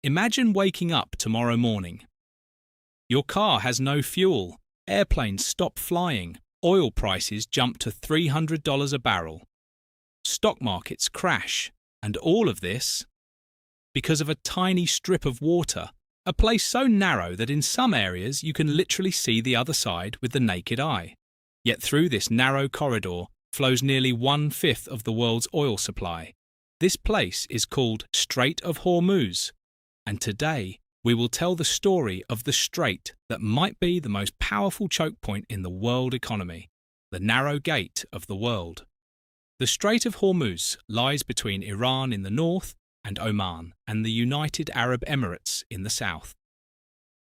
Imagine waking up tomorrow morning. Your car has no fuel, airplanes stop flying, oil prices jump to $300 a barrel, stock markets crash, and all of this because of a tiny strip of water, a place so narrow that in some areas you can literally see the other side with the naked eye. Yet through this narrow corridor flows nearly 1/5 of the world's oil supply. This place is called Strait of Hormuz, and today we will tell the story of the strait that might be the most powerful choke point in the world economy, the narrow gate of the world. The Strait of Hormuz lies between Iran in the north and Oman and the United Arab Emirates in the south.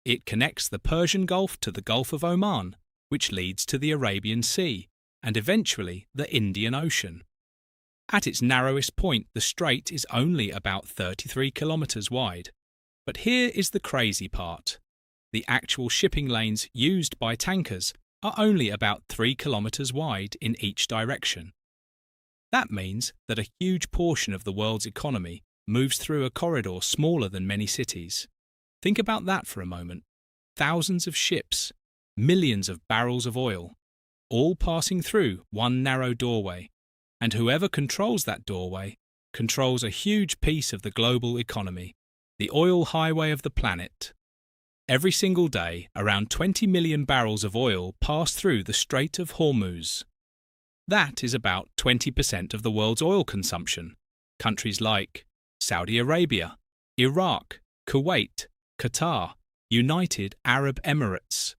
It connects the Persian Gulf to the Gulf of Oman, which leads to the Arabian Sea and eventually the Indian Ocean. At its narrowest point, the strait is only about 33 kilometers wide. But here is the crazy part. The actual shipping lanes used by tankers are only about 3 kilometers wide in each direction. That means that a huge portion of the world's economy moves through a corridor smaller than many cities. Think about that for a moment. Thousands of ships, millions of barrels of oil, all passing through one narrow doorway. And whoever controls that doorway controls a huge piece of the global economy, the oil highway of the planet. Every single day, around 20 million barrels of oil pass through the Strait of Hormuz. That is about 20% of the world's oil consumption. Countries like Saudi Arabia, Iraq, Kuwait, Qatar, United Arab Emirates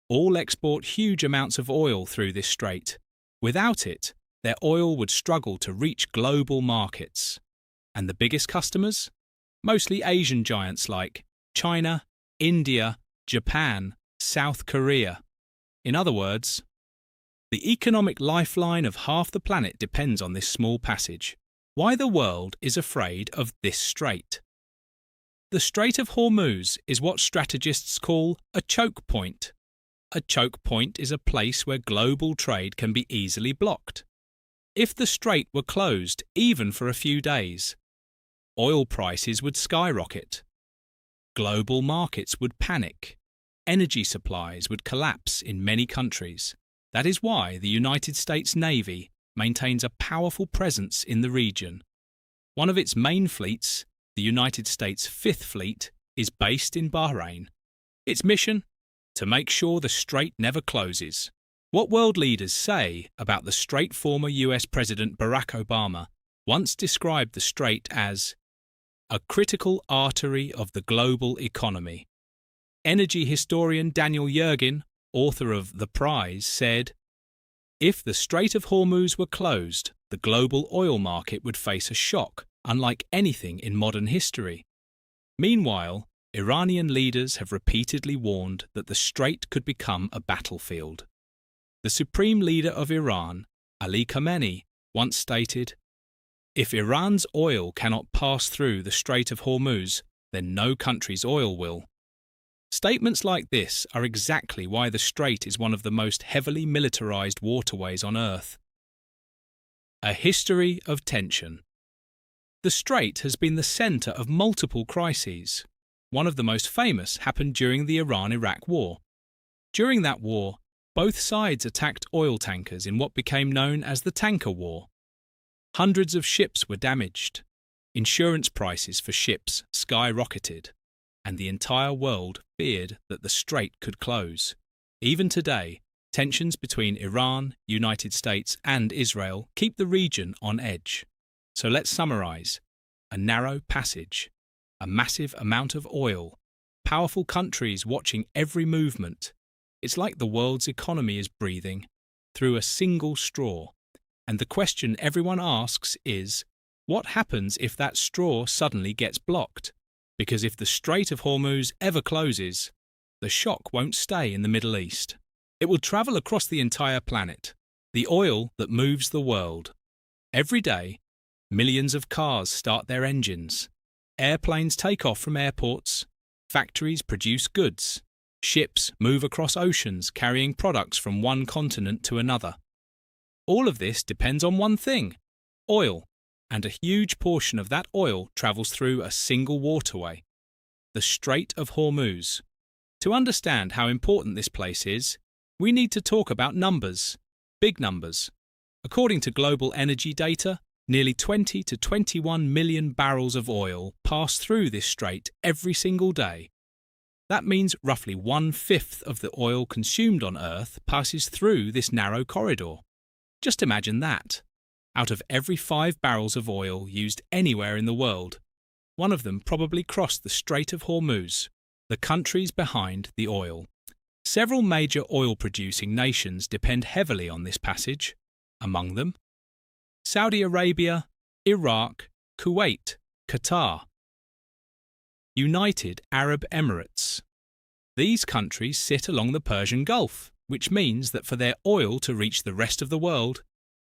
all export huge amounts of oil through this strait. Without it, their oil would struggle to reach global markets. And the biggest customers? Mostly Asian giants like China, India, Japan, South Korea. In other words, the economic lifeline of half the planet depends on this small passage. Why the world is afraid of this strait. The Strait of Hormuz is what strategists call a choke point. A choke point is a place where global trade can be easily blocked. If the strait were closed even for a few days, oil prices would skyrocket. Global markets would panic. Energy supplies would collapse in many countries. That is why the United States Navy maintains a powerful presence in the region. One of its main fleets, the United States Fifth Fleet, is based in Bahrain. Its mission? To make sure the strait never closes. What world leaders say about the strait? Former US President Barack Obama once described the strait as a critical artery of the global economy. Energy historian Daniel Yergin, author of The Prize, said, "If the Strait of Hormuz were closed, the global oil market would face a shock unlike anything in modern history." Meanwhile, Iranian leaders have repeatedly warned that the strait could become a battlefield. The supreme leader of Iran, Ali Khamenei, once stated, "If Iran's oil cannot pass through the Strait of Hormuz, then no country's oil will." Statements like this are exactly why the strait is one of the most heavily militarized waterways on Earth. A history of tension. The strait has been the center of multiple crises. One of the most famous happened during the Iran-Iraq War. During that war, both sides attacked oil tankers in what became known as the Tanker War. Hundreds of ships were damaged. Insurance prices for ships skyrocketed, and the entire world feared that the strait could close. Even today, tensions between Iran, United States, and Israel keep the region on edge. So let's summarize. A narrow passage, a massive amount of oil, powerful countries watching every movement. It's like the world's economy is breathing through a single straw. And the question everyone asks is, what happens if that straw suddenly gets blocked? Because if the Strait of Hormuz ever closes, the shock won't stay in the Middle East. It will travel across the entire planet, the oil that moves the world. Every day, millions of cars start their engines. Airplanes take off from airports. Factories produce goods. Ships move across oceans carrying products from one continent to another. All of this depends on one thing: oil. And a huge portion of that oil travels through a single waterway. the Strait of Hormuz. To understand how important this place is, we need to talk about numbers, big numbers. According to global energy data, nearly 20 to 21 million barrels of oil pass through this strait every single day. That means roughly 1/5 of the oil consumed on Earth passes through this narrow corridor. Just imagine that. Out of every 5 barrels of oil used anywhere in the world, one of them probably crossed the Strait of Hormuz, the countries behind the oil. Several major oil-producing nations depend heavily on this passage, among them Saudi Arabia, Iraq, Kuwait, Qatar, United Arab Emirates. These countries sit along the Persian Gulf, which means that for their oil to reach the rest of the world,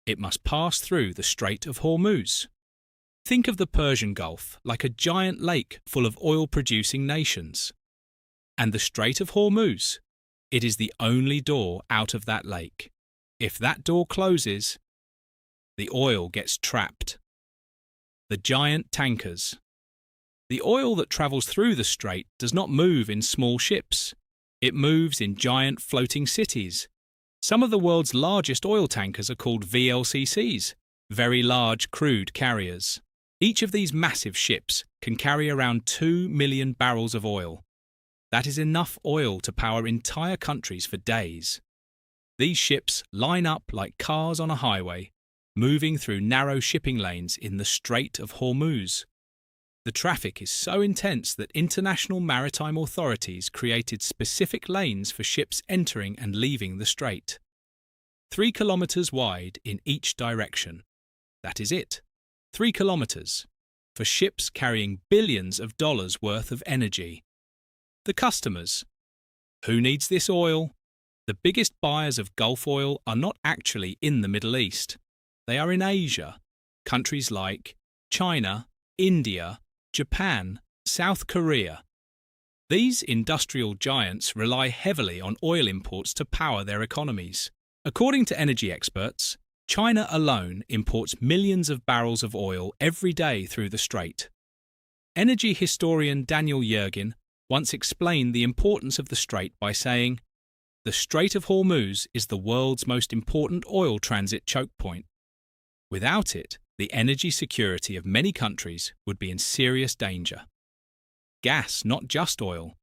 it must pass through the Strait of Hormuz. Think of the Persian Gulf like a giant lake full of oil-producing nations. And the Strait of Hormuz, it is the only door out of that lake. If that door closes, the oil gets trapped. The giant tankers. The oil that travels through the strait does not move in small ships. It moves in giant floating cities. Some of the world's largest oil tankers are called VLCCs, very large crude carriers. Each of these massive ships can carry around 2 million barrels of oil. That is enough oil to power entire countries for days. These ships line up like cars on a highway, moving through narrow shipping lanes in the Strait of Hormuz. The traffic is so intense that international maritime authorities created specific lanes for ships entering and leaving the strait. 3 kilometers wide in each direction. That is it. 3 kilometers. For ships carrying billions of dollars worth of energy. The customers. Who needs this oil? The biggest buyers of Gulf oil are not actually in the Middle East. They are in Asia. Countries like China, India, Japan, South Korea. These industrial giants rely heavily on oil imports to power their economies. According to energy experts, China alone imports millions of barrels of oil every day through the strait. Energy historian Daniel Yergin once explained the importance of the strait by saying, "The Strait of Hormuz is the world's most important oil transit chokepoint. Without it, the energy security of many countries would be in serious danger." Gas, not just oil.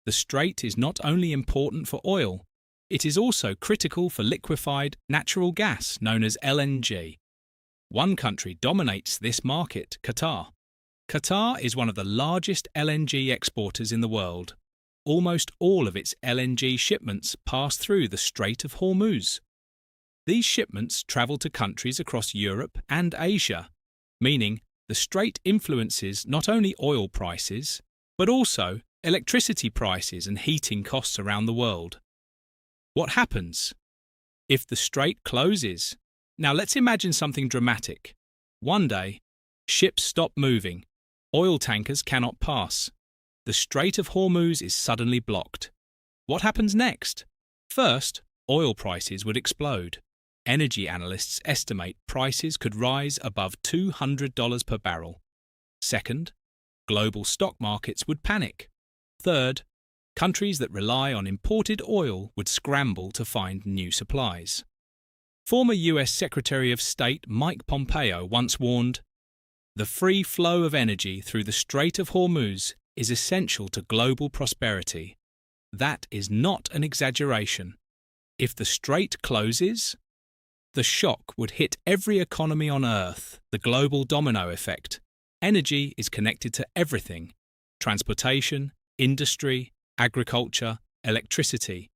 The strait is not only important for oil, it is also critical for liquefied natural gas known as LNG. One country dominates this market, Qatar. Qatar is one of the largest LNG exporters in the world. Almost all of its LNG shipments pass through the Strait of Hormuz. These shipments travel to countries across Europe and Asia, meaning the strait influences not only oil prices, but also electricity prices and heating costs around the world. What happens if the strait closes? Now let's imagine something dramatic. One day, ships stop moving. Oil tankers cannot pass. The Strait of Hormuz is suddenly blocked. What happens next? First, oil prices would explode. Energy analysts estimate prices could rise above $200 per barrel. Second, global stock markets would panic. Third, countries that rely on imported oil would scramble to find new supplies. Former US Secretary of State Mike Pompeo once warned, "The free flow of energy through the Strait of Hormuz is essential to global prosperity." That is not an exaggeration. If the strait closes, the shock would hit every economy on Earth, the global domino effect. Energy is connected to everything: transportation, industry, agriculture, electricity.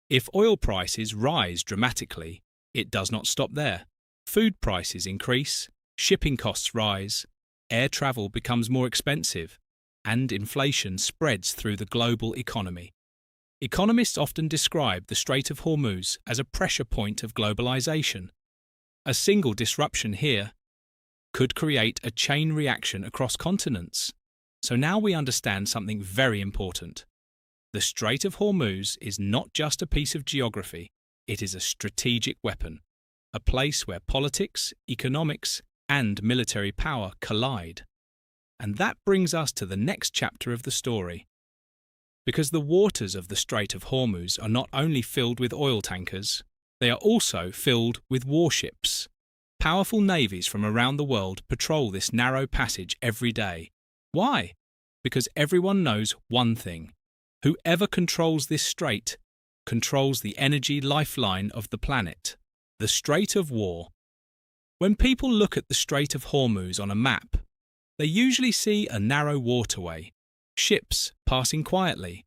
If oil prices rise dramatically, it does not stop there. Food prices increase, shipping costs rise, air travel becomes more expensive, and inflation spreads through the global economy. Economists often describe the Strait of Hormuz as a pressure point of globalization. A single disruption here could create a chain reaction across continents. So now we understand something very important. The Strait of Hormuz is not just a piece of geography, it is a strategic weapon, a place where politics, economics, and military power collide. And that brings us to the next chapter of the story. Because the waters of the Strait of Hormuz are not only filled with oil tankers, they are also filled with warships. Powerful navies from around the world patrol this narrow passage every day. Why? Because everyone knows one thing. Whoever controls this strait controls the energy lifeline of the planet, the Strait of War. When people look at the Strait of Hormuz on a map, they usually see a narrow waterway, ships passing quietly,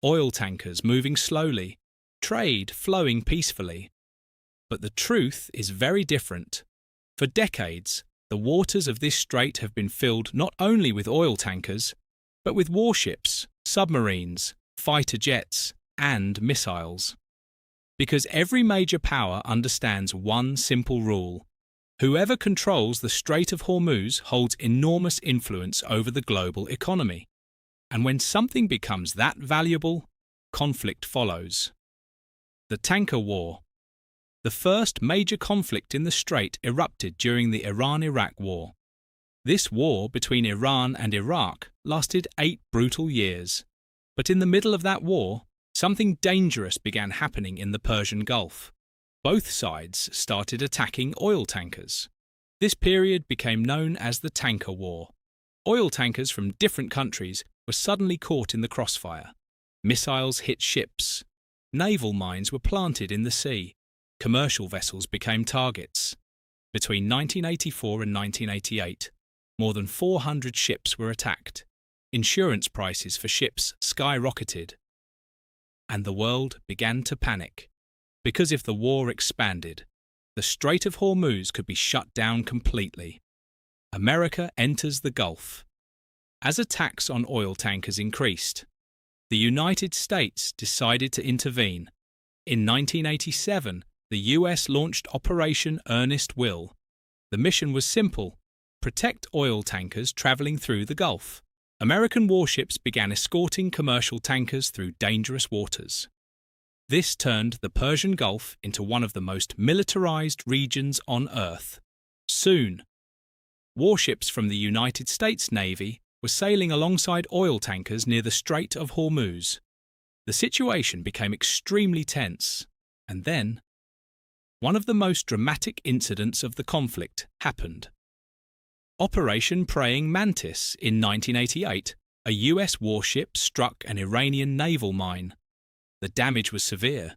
oil tankers moving slowly, trade flowing peacefully. But the truth is very different. For decades, the waters of this strait have been filled not only with oil tankers, but with warships, submarines, fighter jets, and missiles. Because every major power understands one simple rule. Whoever controls the Strait of Hormuz holds enormous influence over the global economy. And when something becomes that valuable, conflict follows. The Tanker War. The first major conflict in the strait erupted during the Iran-Iraq War. This war between Iran and Iraq lasted 8 brutal years. But in the middle of that war, something dangerous began happening in the Persian Gulf. Both sides started attacking oil tankers. This period became known as the Tanker War. Oil tankers from different countries were suddenly caught in the crossfire. Missiles hit ships. Naval mines were planted in the sea. Commercial vessels became targets. Between 1984 and 1988, more than 400 ships were attacked. Insurance prices for ships skyrocketed. And the world began to panic. Because if the war expanded, the Strait of Hormuz could be shut down completely. America enters the Gulf. As attacks on oil tankers increased, the United States decided to intervene. In 1987, the US launched Operation Earnest Will. The mission was simple: protect oil tankers traveling through the Gulf. American warships began escorting commercial tankers through dangerous waters. This turned the Persian Gulf into one of the most militarized regions on Earth. Soon, warships from the United States Navy were sailing alongside oil tankers near the Strait of Hormuz. The situation became extremely tense, and then one of the most dramatic incidents of the conflict happened. Operation Praying Mantis in 1988, a US warship struck an Iranian naval mine. The damage was severe.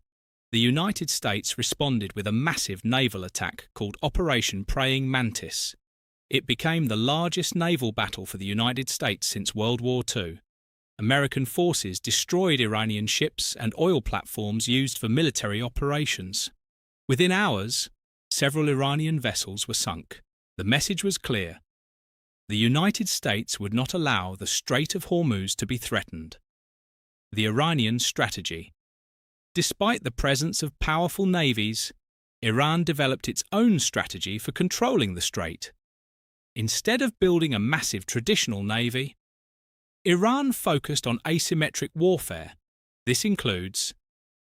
The United States responded with a massive naval attack called Operation Praying Mantis. It became the largest naval battle for the United States since World War II. American forces destroyed Iranian ships and oil platforms used for military operations. Within hours, several Iranian vessels were sunk. The message was clear. The United States would not allow the Strait of Hormuz to be threatened. The Iranian strategy. Despite the presence of powerful navies, Iran developed its own strategy for controlling the strait. Instead of building a massive traditional navy, Iran focused on asymmetric warfare. This includes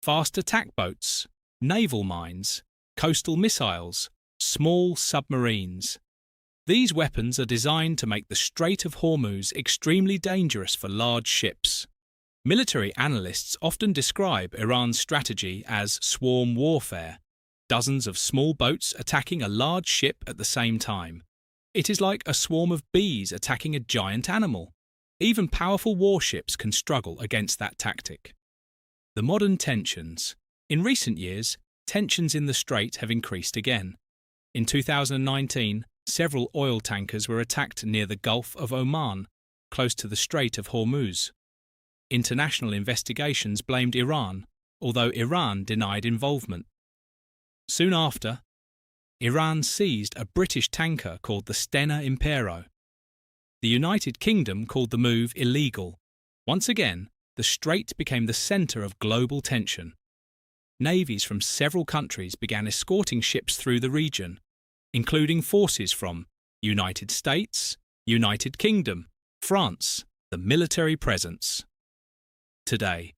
fast attack boats, naval mines, coastal missiles, small submarines. These weapons are designed to make the Strait of Hormuz extremely dangerous for large ships. Military analysts often describe Iran's strategy as swarm warfare, dozens of small boats attacking a large ship at the same time. It is like a swarm of bees attacking a giant animal. Even powerful warships can struggle against that tactic. The modern tensions. In recent years, tensions in the strait have increased again. In 2019, several oil tankers were attacked near the Gulf of Oman, close to the Strait of Hormuz. International investigations blamed Iran, although Iran denied involvement. Soon after, Iran seized a British tanker called the Stena Impero. The United Kingdom called the move illegal. Once again, the strait became the center of global tension. Navies from several countries began escorting ships through the region, including forces from United States, United Kingdom, France, the military presence. Today,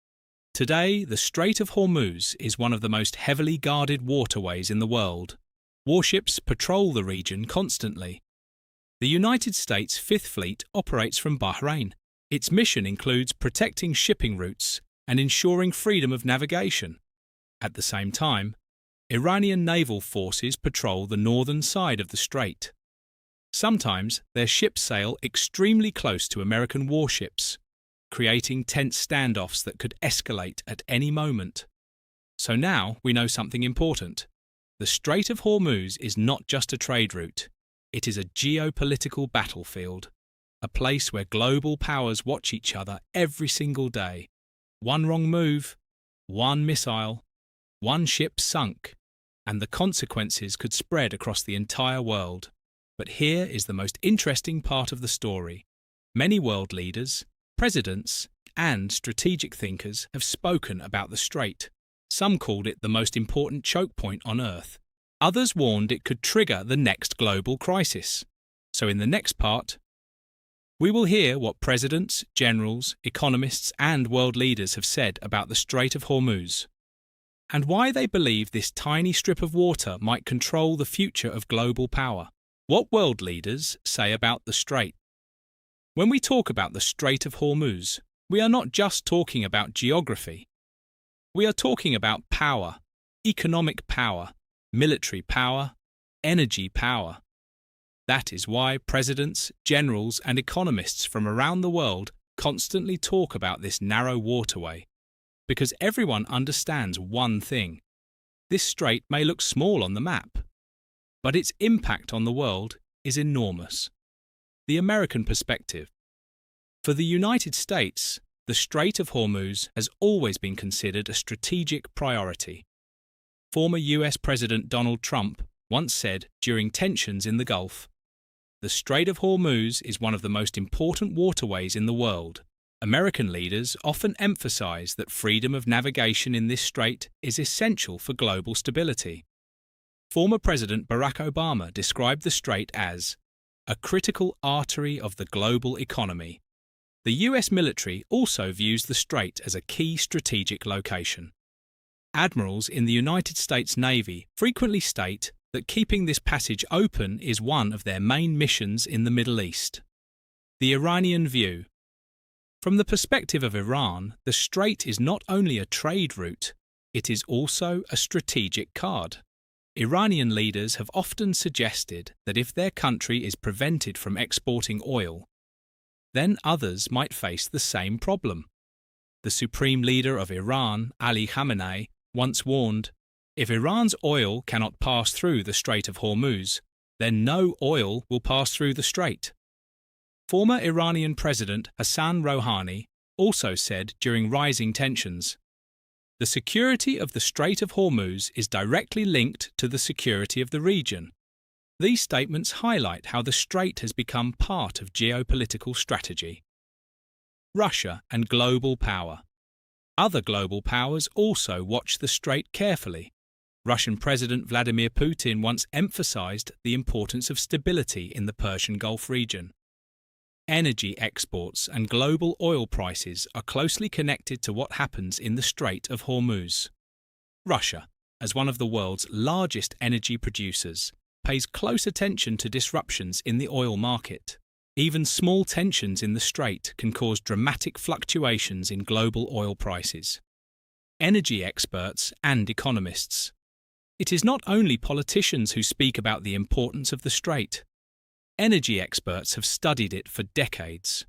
the Strait of Hormuz is one of the most heavily guarded waterways in the world. Warships patrol the region constantly. The United States Fifth Fleet operates from Bahrain. Its mission includes protecting shipping routes and ensuring freedom of navigation. At the same time, Iranian naval forces patrol the northern side of the strait. Sometimes their ships sail extremely close to American warships, creating tense standoffs that could escalate at any moment. So now we know something important. The Strait of Hormuz is not just a trade route. It is a geopolitical battlefield, a place where global powers watch each other every single day. One wrong move, one missile, one ship sunk, and the consequences could spread across the entire world. But here is the most interesting part of the story. Many world leaders, presidents, and strategic thinkers have spoken about the strait. Some called it the most important choke point on Earth. Others warned it could trigger the next global crisis. So in the next part, we will hear what presidents, generals, economists, and world leaders have said about the Strait of Hormuz, and why they believe this tiny strip of water might control the future of global power. What world leaders say about the strait. When we talk about the Strait of Hormuz, we are not just talking about geography. We are talking about power, economic power, military power, energy power. That is why presidents, generals, and economists from around the world constantly talk about this narrow waterway. Because everyone understands one thing. This strait may look small on the map, but its impact on the world is enormous. The American perspective. For the United States, the Strait of Hormuz has always been considered a strategic priority. Former US President Donald Trump once said during tensions in the Gulf, "The Strait of Hormuz is one of the most important waterways in the world." American leaders often emphasize that freedom of navigation in this strait is essential for global stability. Former President Barack Obama described the strait as a critical artery of the global economy. The US military also views the strait as a key strategic location. Admirals in the United States Navy frequently state that keeping this passage open is one of their main missions in the Middle East. The Iranian view. From the perspective of Iran, the strait is not only a trade route, it is also a strategic card. Iranian leaders have often suggested that if their country is prevented from exporting oil, then others might face the same problem. The supreme leader of Iran, Ali Khamenei, once warned, "If Iran's oil cannot pass through the Strait of Hormuz, then no oil will pass through the strait." Former Iranian President Hassan Rouhani also said during rising tensions, "The security of the Strait of Hormuz is directly linked to the security of the region." These statements highlight how the strait has become part of geopolitical strategy. Russia and global power. Other global powers also watch the strait carefully. Russian President Vladimir Putin once emphasized the importance of stability in the Persian Gulf region. Energy exports and global oil prices are closely connected to what happens in the Strait of Hormuz. Russia, as one of the world's largest energy producers, pays close attention to disruptions in the oil market. Even small tensions in the strait can cause dramatic fluctuations in global oil prices. Energy experts and economists. It is not only politicians who speak about the importance of the strait. Energy experts have studied it for decades.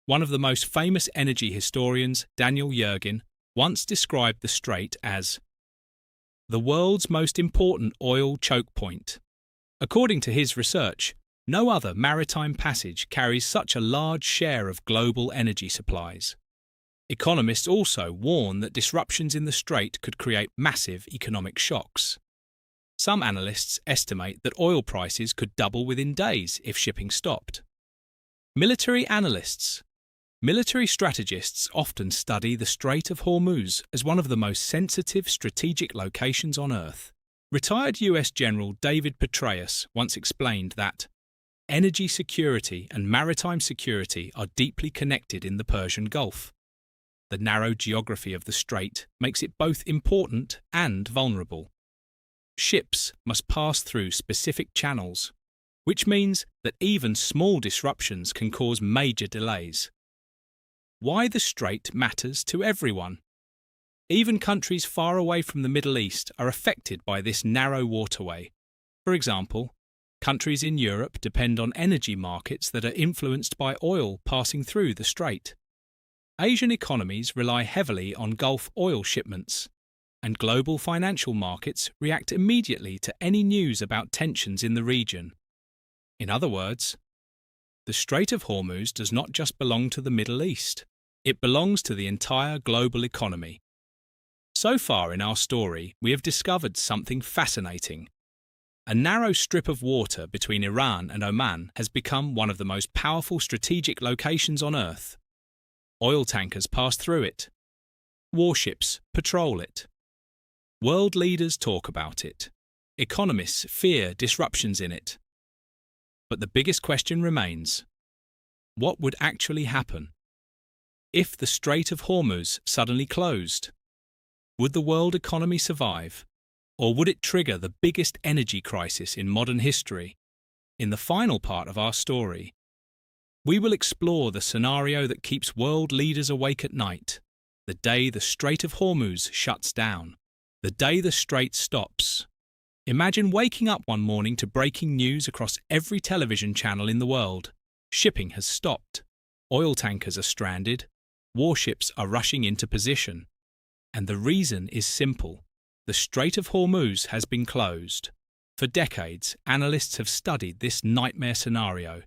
One of the most famous energy historians, Daniel Yergin, once described the strait as the world's most important oil choke point. According to his research, no other maritime passage carries such a large share of global energy supplies. Economists also warn that disruptions in the strait could create massive economic shocks. Some analysts estimate that oil prices could double within days if shipping stopped. Military analysts. Military strategists often study the Strait of Hormuz as one of the most sensitive strategic locations on Earth. Retired US General David Petraeus once explained that energy security and maritime security are deeply connected in the Persian Gulf. The narrow geography of the strait makes it both important and vulnerable. Ships must pass through specific channels. which means that even small disruptions can cause major delays. Why the strait matters to everyone. Even countries far away from the Middle East are affected by this narrow waterway. For example, countries in Europe depend on energy markets that are influenced by oil passing through the strait. Asian economies rely heavily on Gulf oil shipments, and global financial markets react immediately to any news about tensions in the region. In other words, the Strait of Hormuz does not just belong to the Middle East, it belongs to the entire global economy. So far in our story, we have discovered something fascinating. A narrow strip of water between Iran and Oman has become one of the most powerful strategic locations on Earth. Oil tankers pass through it. Warships patrol it. World leaders talk about it. Economists fear disruptions in it. But the biggest question remains: what would actually happen if the Strait of Hormuz suddenly closed? Would the world economy survive, or would it trigger the biggest energy crisis in modern history? In the final part of our story, we will explore the scenario that keeps world leaders awake at night, the day the Strait of Hormuz shuts down, the day the strait stops. Imagine waking up one morning to breaking news across every television channel in the world. Shipping has stopped. Oil tankers are stranded. Warships are rushing into position. And the reason is simple. The Strait of Hormuz has been closed. For decades, analysts have studied this nightmare scenario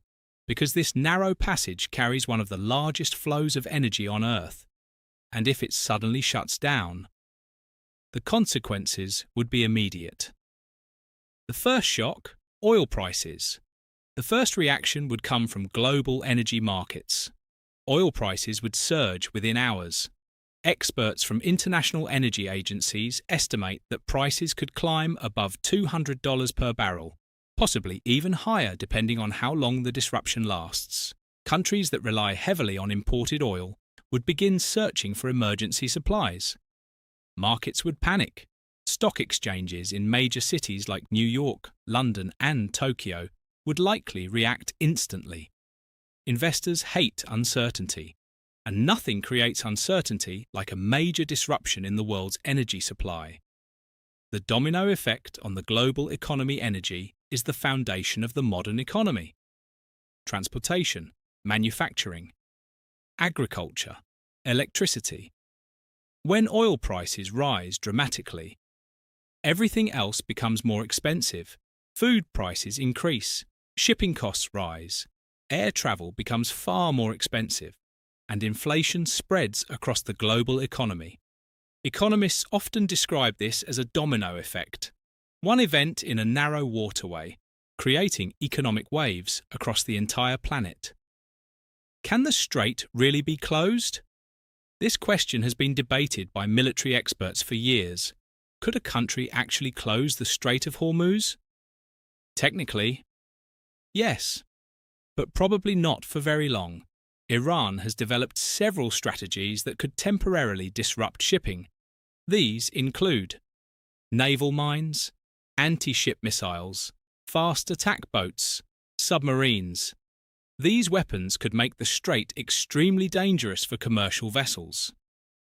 because this narrow passage carries one of the largest flows of energy on Earth. And if it suddenly shuts down, the consequences would be immediate. The first shock: oil prices. The first reaction would come from global energy markets. Oil prices would surge within hours. Experts from international energy agencies estimate that prices could climb above $200 per barrel, possibly even higher depending on how long the disruption lasts. Countries that rely heavily on imported oil would begin searching for emergency supplies. Markets would panic. Stock exchanges in major cities like New York, London, and Tokyo would likely react instantly. Investors hate uncertainty, and nothing creates uncertainty like a major disruption in the world's energy supply. The domino effect on the global economy energy is the foundation of the modern economy. Transportation, manufacturing, agriculture, electricity. When oil prices rise dramatically, everything else becomes more expensive. Food prices increase, shipping costs rise, air travel becomes far more expensive, and inflation spreads across the global economy. Economists often describe this as a domino effect, one event in a narrow waterway, creating economic waves across the entire planet. Can the strait really be closed? This question has been debated by military experts for years. Could a country actually close the Strait of Hormuz? Technically, yes, but probably not for very long. Iran has developed several strategies that could temporarily disrupt shipping. These include naval mines, anti-ship missiles, fast attack boats, submarines. These weapons could make the strait extremely dangerous for commercial vessels.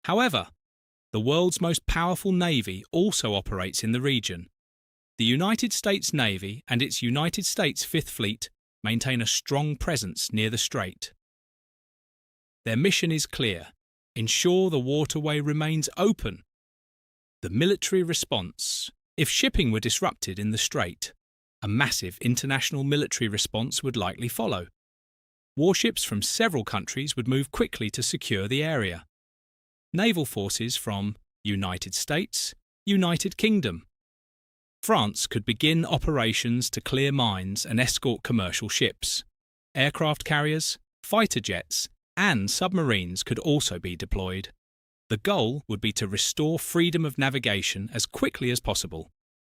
However, the world's most powerful navy also operates in the region. The United States Navy and its United States Fifth Fleet maintain a strong presence near the strait. Their mission is clear: ensure the waterway remains open. The military response: if shipping were disrupted in the strait, a massive international military response would likely follow. Warships from several countries would move quickly to secure the area. Naval forces from United States, United Kingdom. France could begin operations to clear mines and escort commercial ships. Aircraft carriers, fighter jets, and submarines could also be deployed. The goal would be to restore freedom of navigation as quickly as possible,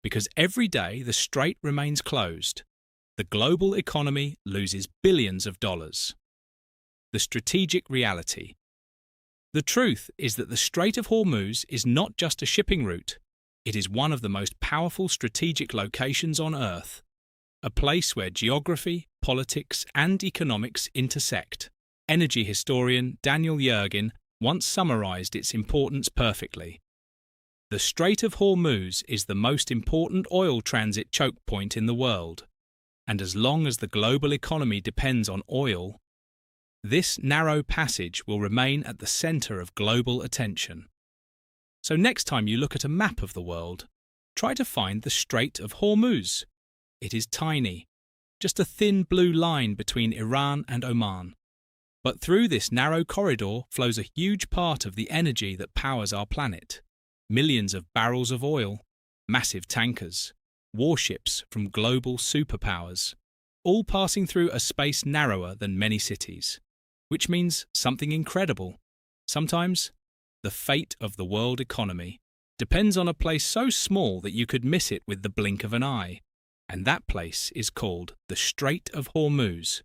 because every day the strait remains closed, the global economy loses billions of dollars. The strategic reality. The truth is that the Strait of Hormuz is not just a shipping route, it is one of the most powerful strategic locations on Earth. a place where geography, politics, and economics intersect. Energy historian Daniel Yergin once summarized its importance perfectly. The Strait of Hormuz is the most important oil transit choke point in the world, and as long as the global economy depends on oil, this narrow passage will remain at the center of global attention. So next time you look at a map of the world, try to find the Strait of Hormuz. It is tiny, just a thin blue line between Iran and Oman. But through this narrow corridor flows a huge part of the energy that powers our planet. Millions of barrels of oil, massive tankers, warships from global superpowers, all passing through a space narrower than many cities, which means something incredible. Sometimes, the fate of the world economy depends on a place so small that you could miss it with the blink of an eye, and that place is called the Strait of Hormuz.